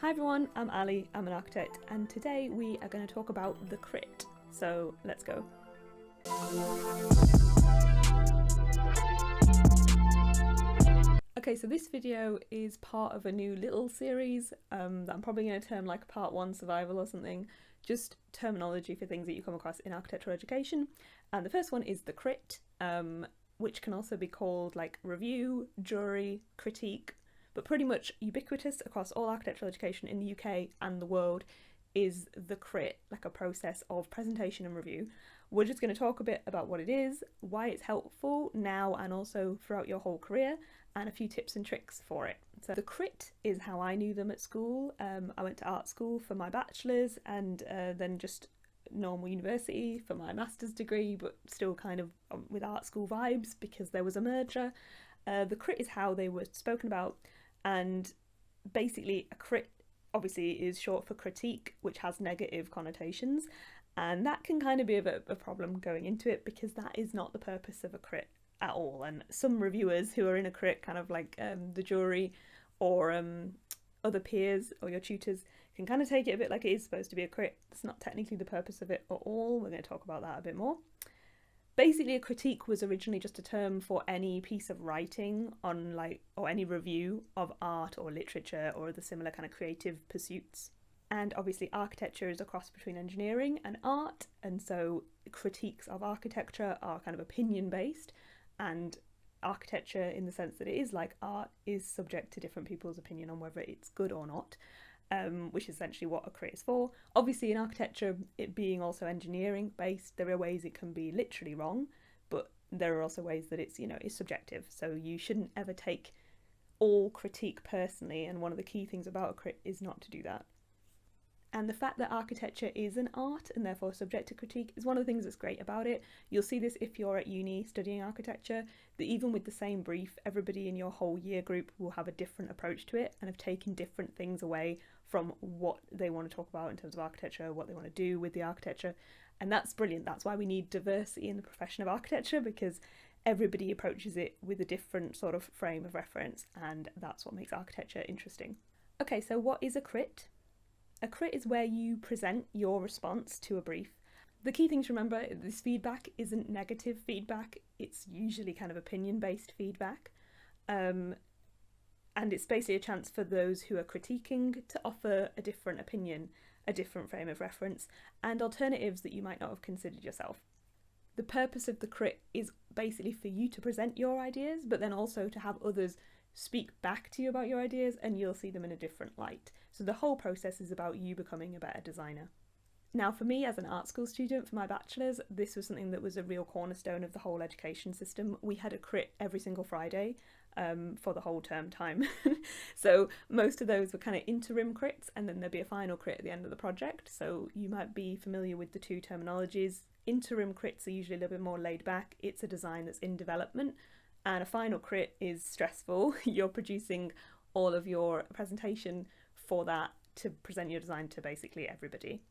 Hi everyone, I'm Ali, I'm an architect, and today we are going to talk about the crit. So let's go. Okay, so this video is part of a new little series that I'm probably going to term like part 1 survival or something, just terminology for things that you come across in architectural education. And the first one is the crit, which can also be called like review, jury, critique, but pretty much ubiquitous across all architectural education in the UK and the world is the crit, like a process of presentation and review. We're just going to talk a bit about what it is, why it's helpful now and also throughout your whole career, and a few tips and tricks for it. So the crit is how I knew them at school. I went to art school for my bachelor's and then just normal university for my master's degree, but still kind of with art school vibes because there was a merger. The crit is how they were spoken about, and basically a crit obviously is short for critique, which has negative connotations, and that can kind of be a bit of a problem going into it because that is not the purpose of a crit at all. And some reviewers who are in a crit, kind of like the jury or other peers or your tutors, can kind of take it a bit like it is supposed to be a crit. It's not technically the purpose of it at all. We're going to talk about that a bit more. Basically, a critique was originally just a term for any piece of writing on or any review of art or literature or other similar kind of creative pursuits. And obviously architecture is a cross between engineering and art, and so critiques of architecture are kind of opinion based, and architecture, in the sense that it is like art, is subject to different people's opinion on whether it's good or not. Which is essentially what a crit is for. Obviously in architecture, it being also engineering based, there are ways it can be literally wrong, but there are also ways that it's, is subjective. So you shouldn't ever take all critique personally, and one of the key things about a crit is not to do that. And the fact that architecture is an art and therefore subject to critique is one of the things that's great about it. You'll see this if you're at uni studying architecture, that even with the same brief, everybody in your whole year group will have a different approach to it and have taken different things away from what they want to talk about in terms of architecture, what they want to do with the architecture. And that's brilliant. That's why we need diversity in the profession of architecture, because everybody approaches it with a different sort of frame of reference, and that's what makes architecture interesting. Okay, so what is a crit? A crit is where you present your response to a brief. The key thing to remember, this feedback isn't negative feedback, it's usually kind of opinion-based feedback. And it's basically a chance for those who are critiquing to offer a different opinion, a different frame of reference, and alternatives that you might not have considered yourself. The purpose of the crit is basically for you to present your ideas, but then also to have others speak back to you about your ideas and you'll see them in a different light. So the whole process is about you becoming a better designer. Now for me as an art school student for my bachelor's, this was something that was a real cornerstone of the whole education system. We had a crit every single Friday for the whole term time. So most of those were kind of interim crits, and then there'd be a final crit at the end of the project. So you might be familiar with the two terminologies. Interim crits are usually a little bit more laid back. It's a design that's in development. And a final crit is stressful. You're producing all of your presentation for that to present your design to basically everybody.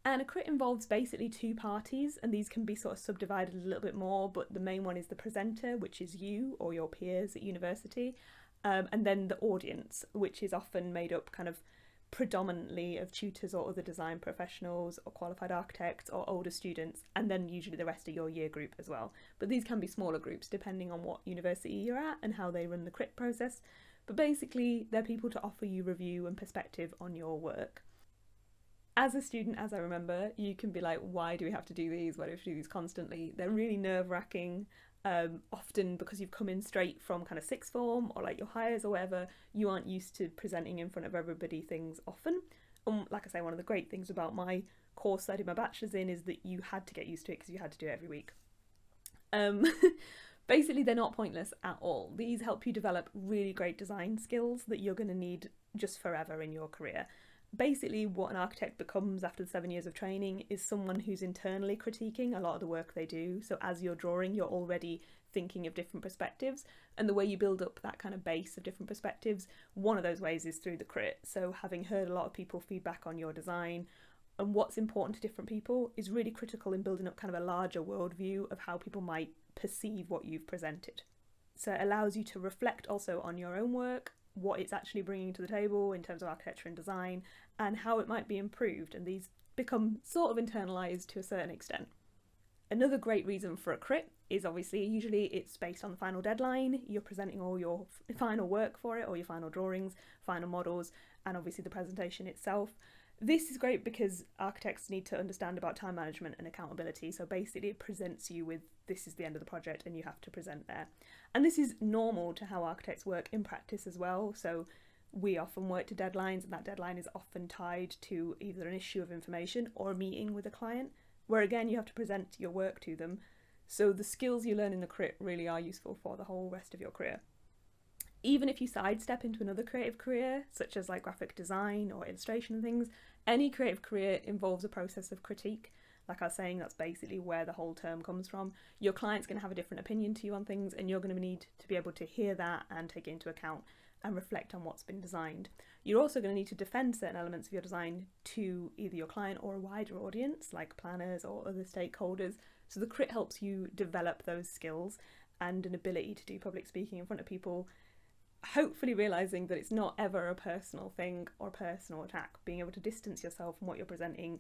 And a crit involves basically two parties, and these can be sort of subdivided a little bit more, but the main one is the presenter, which is you or your peers at university, and then the audience, which is often made up kind of predominantly of tutors or other design professionals or qualified architects or older students, and then usually the rest of your year group as well. But these can be smaller groups depending on what university you're at and how they run the crit process. But basically they're people to offer you review and perspective on your work. As a student, as I remember, you can be like, why do we have to do these? Why do we have to do these constantly? They're really nerve-wracking. Often because you've come in straight from kind of sixth form or like your hires or whatever, you aren't used to presenting in front of everybody things often. Like I say, one of the great things about my course that I did my bachelor's in is that you had to get used to it because you had to do it every week. Basically, they're not pointless at all. These help you develop really great design skills that you're going to need just forever in your career. Basically, what an architect becomes after the 7 years of training is someone who's internally critiquing a lot of the work they do. So as you're drawing, you're already thinking of different perspectives, and the way you build up that kind of base of different perspectives, one of those ways is through the crit. So having heard a lot of people feedback on your design and what's important to different people is really critical in building up kind of a larger worldview of how people might perceive what you've presented. So it allows you to reflect also on your own work, what it's actually bringing to the table in terms of architecture and design, and how it might be improved, and these become sort of internalised to a certain extent. Another great reason for a crit is obviously usually it's based on the final deadline. You're presenting all your final work for it, or your final drawings, final models, and obviously the presentation itself. This is great because architects need to understand about time management and accountability. So basically it presents you with, this is the end of the project and you have to present there. And this is normal to how architects work in practice as well. So we often work to deadlines, and that deadline is often tied to either an issue of information or a meeting with a client, where again you have to present your work to them. So the skills you learn in the crit really are useful for the whole rest of your career. Even if you sidestep into another creative career, such as like graphic design or illustration and things, any creative career involves a process of critique. Like I was saying, that's basically where the whole term comes from. Your client's going to have a different opinion to you on things, and you're going to need to be able to hear that and take it into account and reflect on what's been designed. You're also going to need to defend certain elements of your design to either your client or a wider audience, like planners or other stakeholders. So the crit helps you develop those skills and an ability to do public speaking in front of people, hopefully realising that it's not ever a personal thing or a personal attack. Being able to distance yourself from what you're presenting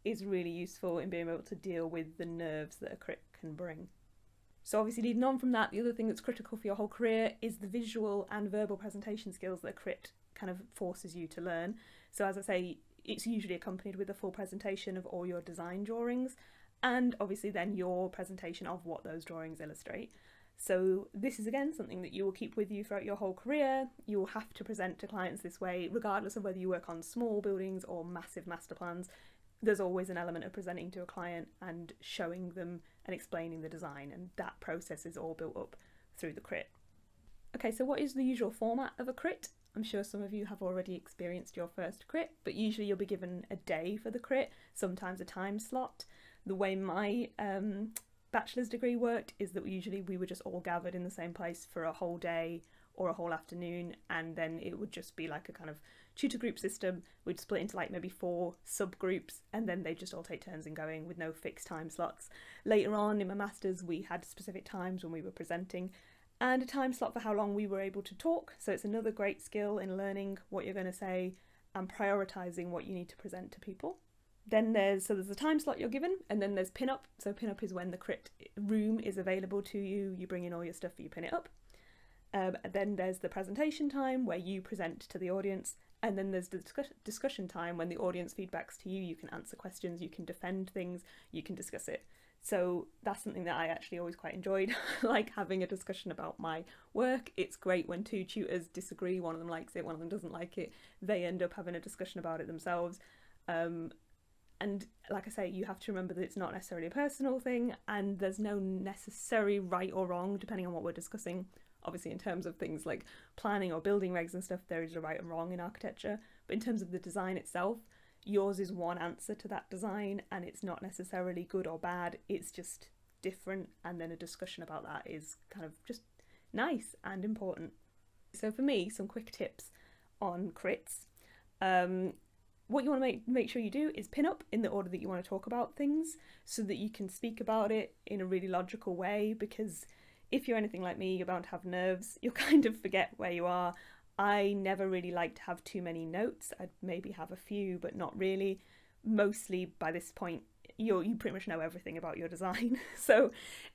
is really useful in being able to deal with the nerves that a crit can bring. So obviously leading on from that, the other thing that's critical for your whole career is the visual and verbal presentation skills that a crit kind of forces you to learn. So as I say, it's usually accompanied with a full presentation of all your design drawings, and obviously then your presentation of what those drawings illustrate. So this is again something that you will keep with you throughout your whole career. You will have to present to clients this way, regardless of whether you work on small buildings or massive master plans. There's always an element of presenting to a client and showing them and explaining the design, and that process is all built up through the crit. Okay, so what is the usual format of a crit? I'm sure some of you have already experienced your first crit, but usually you'll be given a day for the crit, sometimes a time slot. The way my bachelor's degree worked is that usually we were just all gathered in the same place for a whole day or a whole afternoon, and then it would just be like a kind of tutor group system. We'd split into like maybe 4 subgroups, and then they'd just all take turns in going with no fixed time slots. Later on in my master's we had specific times when we were presenting and a time slot for how long we were able to talk. So it's another great skill in learning what you're going to say and prioritising what you need to present to people. Then there's a time slot you're given, and then there's pin up. So pin up is when the crit room is available to you. You bring in all your stuff, you pin it up. Then there's the presentation time where you present to the audience, and then there's the discussion time when the audience feedbacks to you. You can answer questions, you can defend things, you can discuss it. So that's something that I actually always quite enjoyed, like having a discussion about my work. It's great when 2 tutors disagree, one of them likes it, one of them doesn't like it. They end up having a discussion about it themselves. And like I say, you have to remember that it's not necessarily a personal thing, and there's no necessary right or wrong depending on what we're discussing. Obviously in terms of things like planning or building regs and stuff, there is a right and wrong in architecture, but in terms of the design itself, yours is one answer to that design, and it's not necessarily good or bad, it's just different, and then a discussion about that is kind of just nice and important. So for me, some quick tips on crits. What you want to make sure you do is pin up in the order that you want to talk about things, so that you can speak about it in a really logical way, because if you're anything like me, you're bound to have nerves. You'll kind of forget where you are. I never really like to have too many notes. I'd maybe have a few, but not really. Mostly by this point, you pretty much know everything about your design. So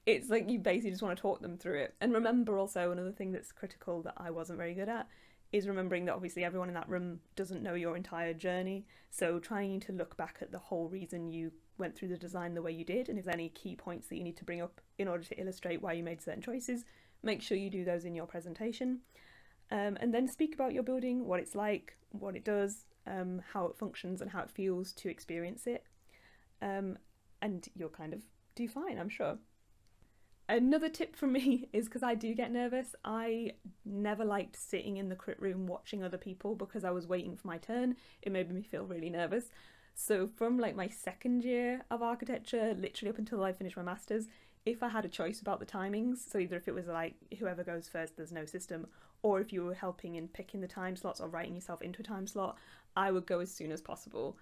it's like you basically just want to talk them through it. And remember also, another thing that's critical that I wasn't very good at is remembering that obviously everyone in that room doesn't know your entire journey. So trying to look back at the whole reason you went through the design the way you did, and if there's any key points that you need to bring up in order to illustrate why you made certain choices, make sure you do those in your presentation. And then speak about your building, what it's like, what it does, how it functions and how it feels to experience it. And you'll kind of do fine, I'm sure. Another tip from me is, because I do get nervous, I never liked sitting in the crit room watching other people because I was waiting for my turn. It made me feel really nervous. So from like my second year of architecture, literally up until I finished my master's, if I had a choice about the timings, so either if it was like whoever goes first, there's no system, or if you were helping in picking the time slots or writing yourself into a time slot, I would go as soon as possible.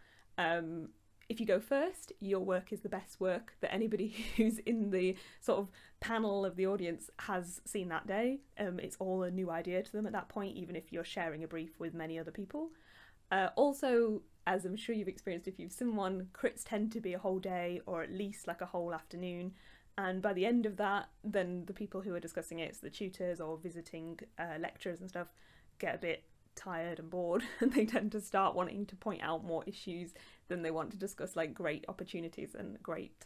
if you go first, your work is the best work that anybody who's in the sort of panel of the audience has seen that day. It's all a new idea to them at that point, even if you're sharing a brief with many other people. Also, as I'm sure you've experienced if you've seen one, crits tend to be a whole day or at least like a whole afternoon. And by the end of that, then the people who are discussing it, so the tutors or visiting lecturers and stuff, get a bit tired and bored, and they tend to start wanting to point out more issues than they want to discuss like great opportunities and great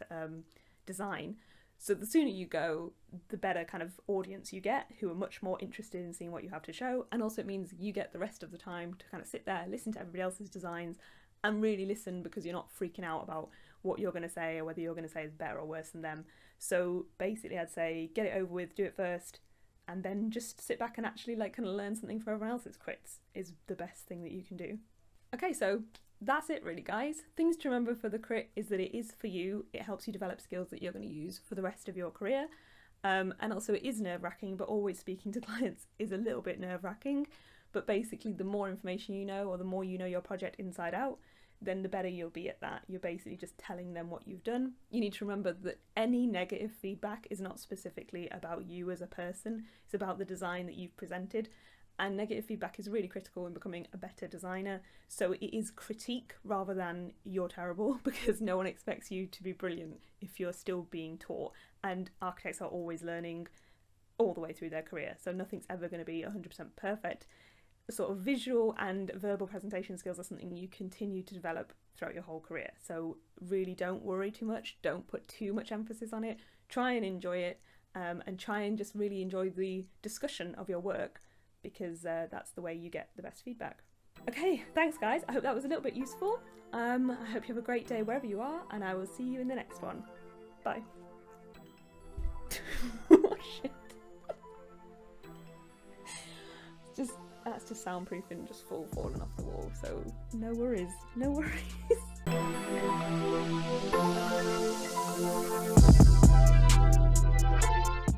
design. So the sooner you go, the better kind of audience you get, who are much more interested in seeing what you have to show. And also it means you get the rest of the time to kind of sit there, listen to everybody else's designs, and really listen, because you're not freaking out about what you're going to say or whether you're going to say is better or worse than them. So basically I'd say get it over with, do it first, and then just sit back and actually like kind of learn something from everyone else's crits is the best thing that you can do. Okay, so that's it really, guys. Things to remember for the crit is that it is for you. It helps you develop skills that you're going to use for the rest of your career. And also it is nerve-wracking, but always speaking to clients is a little bit nerve-wracking. But basically the more information you know, or the more you know your project inside out, then the better you'll be at that. You're basically just telling them what you've done. You need to remember that any negative feedback is not specifically about you as a person, it's about the design that you've presented. And negative feedback is really critical in becoming a better designer. So it is critique rather than you're terrible, because no one expects you to be brilliant if you're still being taught. And architects are always learning all the way through their career, so nothing's ever going to be 100% perfect. Sort of visual and verbal presentation skills are something you continue to develop throughout your whole career. So really don't worry too much, don't put too much emphasis on it, try and enjoy it, and try and just really enjoy the discussion of your work, because that's the way you get the best feedback. Okay, thanks guys, I hope that was a little bit useful. I hope you have a great day wherever you are, and I will see you in the next one. Bye. Oh shit. That's just soundproof and just falling off the wall, so no worries, no worries.